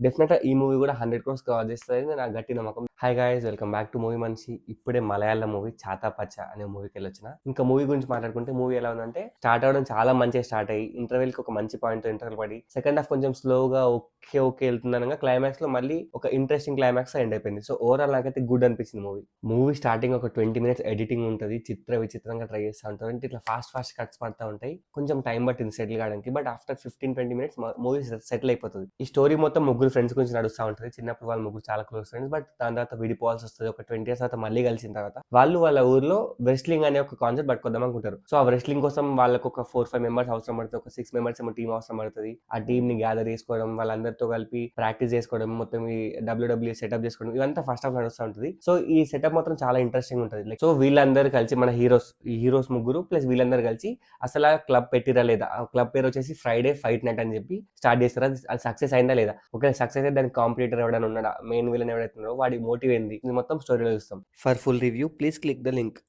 డెఫినెట్‌గా ఈ మూవీ కూడా 100 క్రోర్స్ కవర్ చేస్తదని నా గట్టి నమ్మకం. Hi guys, welcome back to movie మనిషి. ఇప్పుడే మలయాళం మూవీ 'చాతా పచ్చ' అనే మూవీకెళ్ళొచ్చిన. ఇంకా మూవీ గురించి మాట్లాడుకుంటే మూవీ ఎలా ఉందంటే స్టార్ట్ అవ్వడం చాలా మంచిగా స్టార్ట్ అయ్యి ఇంటర్వెల్‌కి ఒక మంచి పాయింట్‌తో ఇంటర్వెల్ పడి సెకండ్ హాఫ్ కొంచెం స్లోగా ఓకే వెళ్తుందనంగా క్లైమాక్స్‌లో మళ్ళీ ఒక ఇంట్రెస్టింగ్ క్లైమాక్స్ ఎండ్ అయిపోయింది. సో ఓవరాల్ నాకైతే గుడ్ అనిపించింది మూవీ. మూవీ స్టార్టింగ్ ఒక 20 మినిట్స్ ఎడిటింగ్ ఉంటది. విచిత్రంగా ట్రై చేస్తా ఉంటారు. అంటే ఇట్లా ఫాస్ట్ కట్స్ పడతా ఉంటాయి. కొంచెం టైం పట్టింది సెటిల్ కావడానికి. But after 15-20 minutes movie settle అయిపోతుంది. ఈ స్టోరీ మొత్తం ముగ్గురు ఫ్రెండ్స్ గురించి నడుస్తూ ఉంటుంది. చిన్నప్పుడు వాళ్ళు ముగ్గురు చాలా క్లోజ్ ఫ్రెండ్స్. బట్ దాని తర్వాత విడిపోవాల్సి వస్తుంది. ఒక 20 ఇయర్స్ తర్వాత మళ్ళీ కలిసిన తర్వాత వాళ్ళు వాళ్ళ ఊర్లో రెస్లింగ్ అనే ఒక కాన్సెప్ట్ పట్టుకొద్దాం అనుకుంటారు. సో ఆ రెస్లింగ్ కోసం వాళ్ళకు ఒక 4-5 మెంబర్స్ అవసరం పడుతుంది. ఒక 6 మెంబర్స్ ఏమో టీం అవసరం పడుతుంది. ఆ టీం ని గ్యాదర్ చేసుకోవడం, వాళ్ళందరితో కలిపి ప్రాక్టీస్ చేసుకోవడం, మొత్తం ఈ WWE సెటప్ చేసుకోవడం, ఇదంతా ఫస్ట్ హాఫ్ నడుస్తూ ఉంటుంది. సో ఈ సెటప్ మాత్రం చాలా ఇంట్రెస్టింగ్ ఉంటుంది. లైక్ సో వీళ్ళందరూ కలిసి మన ఈ హీరోస్ ముగ్గురు ప్లస్ వీళ్ళందరూ కలిసి అసలు ఆ క్లబ్ పెట్టిరా లేదా, ఆ క్లబ్ పేరు వచ్చేసి ఫ్రైడే ఫైట్ నైట్ అని చెప్పి స్టార్ట్ చేస్తారు. అది సక్సెస్ అయిందా లేదా, ఒకవేళ సక్సెస్ అయితే దానికి కాంపిటీటర్ ఎవడైనా ఉన్నాడా, మెయిన్ విలన్ ఎవడైతే ఉన్నాడో వాడి మోటివ్ ఏంది, ఇది మొత్తం స్టోరీలో చూస్తాం. For full review please click the link.